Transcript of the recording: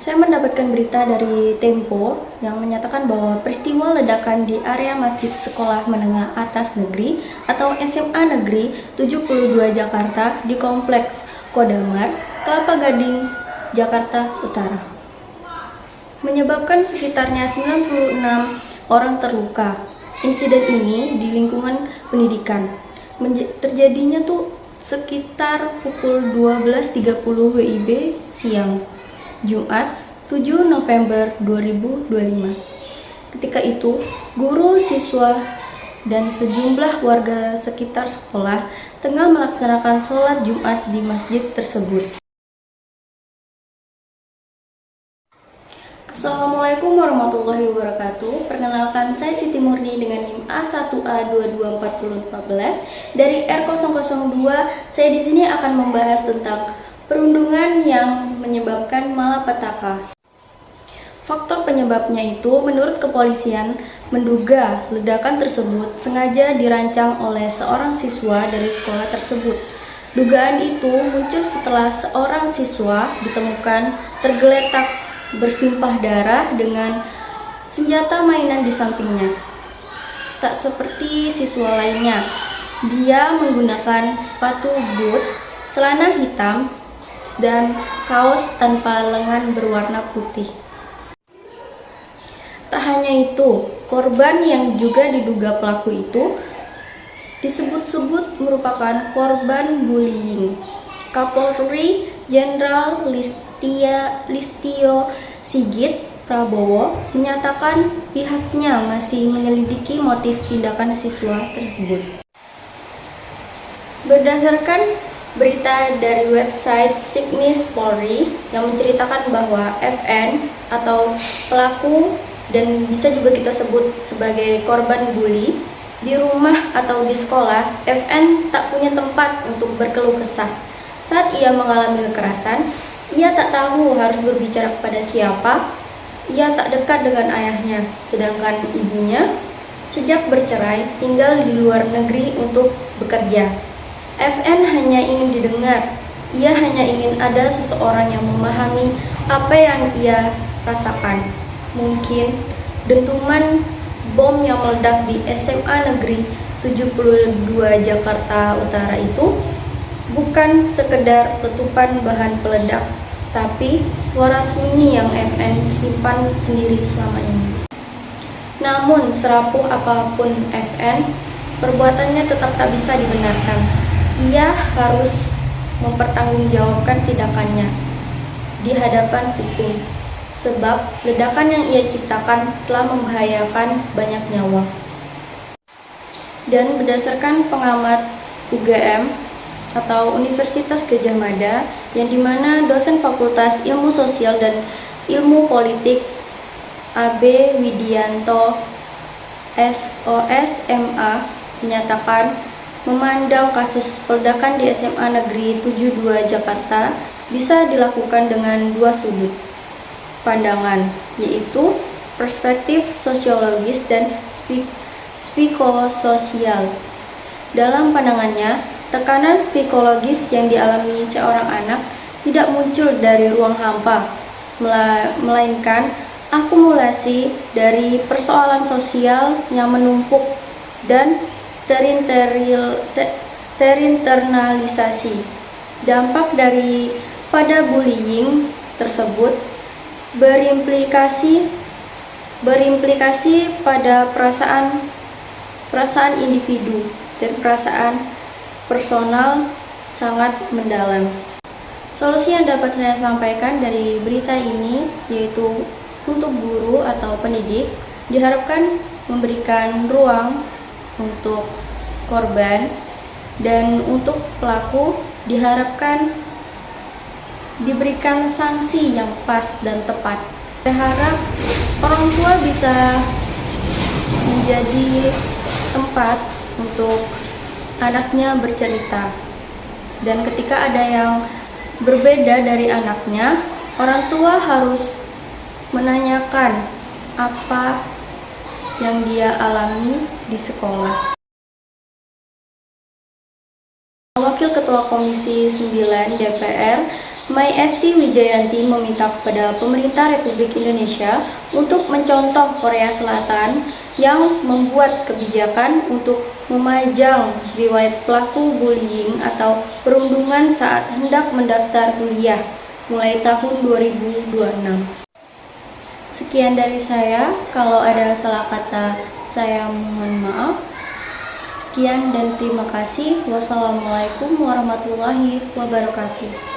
Saya mendapatkan berita dari Tempo yang menyatakan bahwa peristiwa ledakan di area Masjid Sekolah Menengah Atas Negeri atau SMA Negeri 72 Jakarta di Kompleks Kodamar, Kelapa Gading, Jakarta Utara, menyebabkan sekitarnya 96 orang terluka. Insiden ini di lingkungan pendidikan. Terjadinya tuh sekitar pukul 12.30 WIB siang, Jumat 7 November 2025. Ketika itu, guru, siswa, dan sejumlah warga sekitar sekolah tengah melaksanakan sholat Jumat di masjid tersebut. Assalamualaikum warahmatullahi wabarakatuh. Perkenalkan, saya Siti Murni dengan NIM A1A224014 dari R002. Saya di sini akan membahas tentang perundungan yang menyebabkan malapetaka. Faktor penyebabnya itu, menurut kepolisian, menduga ledakan tersebut sengaja dirancang oleh seorang siswa dari sekolah tersebut. Dugaan itu muncul setelah seorang siswa ditemukan tergeletak bersimpah darah dengan senjata mainan di sampingnya. Tak seperti siswa lainnya, dia menggunakan sepatu boot, celana hitam, dan kaos tanpa lengan berwarna putih. Tak hanya itu, korban yang juga diduga pelaku itu disebut-sebut merupakan korban bullying. Kapolri Jenderal Listio Sigit Prabowo menyatakan pihaknya masih menyelidiki motif tindakan siswa tersebut. Berdasarkan berita dari website Signis Polri yang menceritakan bahwa FN atau pelaku dan bisa juga kita sebut sebagai korban bully di rumah atau di sekolah, FN tak punya tempat untuk berkeluh kesah. Saat ia mengalami kekerasan, ia tak tahu harus berbicara kepada siapa. Ia tak dekat dengan ayahnya, sedangkan ibunya sejak bercerai tinggal di luar negeri untuk bekerja. FN hanya ingin didengar. Ia hanya ingin ada seseorang yang memahami apa yang ia rasakan. Mungkin dentuman bom yang meledak di SMA Negeri 72 Jakarta Utara itu bukan sekedar letupan bahan peledak, tapi suara sunyi yang FN simpan sendiri selama ini. Namun, serapuh apapun FN, perbuatannya tetap tak bisa dibenarkan. Ia harus mempertanggungjawabkan tindakannya di hadapan hukum, sebab ledakan yang ia ciptakan telah membahayakan banyak nyawa. Dan berdasarkan pengamat UGM atau Universitas Gadjah Mada, yang dimana dosen Fakultas Ilmu Sosial dan Ilmu Politik AB Widianto SOSMA menyatakan memandang kasus peledakan di SMA Negeri 72 Jakarta bisa dilakukan dengan dua sudut pandangan, yaitu perspektif sosiologis dan psikososial. Dalam pandangannya, tekanan psikologis yang dialami seorang anak tidak muncul dari ruang hampa, melainkan akumulasi dari persoalan sosial yang menumpuk dan terinternalisasi. Dampak dari pada bullying tersebut berimplikasi pada perasaan individu dan perasaan personal sangat mendalam. Solusi yang dapat saya sampaikan dari berita ini yaitu untuk guru atau pendidik diharapkan memberikan ruang untuk korban, dan untuk pelaku diharapkan diberikan sanksi yang pas dan tepat. Saya harap orang tua bisa menjadi tempat untuk anaknya bercerita, dan ketika ada yang berbeda dari anaknya, orang tua harus menanyakan apa yang dia alami di sekolah. Wakil Ketua Komisi 9 DPR Mai Esti Wijayanti meminta kepada pemerintah Republik Indonesia untuk mencontoh Korea Selatan yang membuat kebijakan untuk memajang riwayat pelaku bullying atau perundungan saat hendak mendaftar kuliah mulai tahun 2026. Sekian dari saya, kalau ada salah kata saya mohon maaf. Sekian dan terima kasih. Wassalamualaikum warahmatullahi wabarakatuh.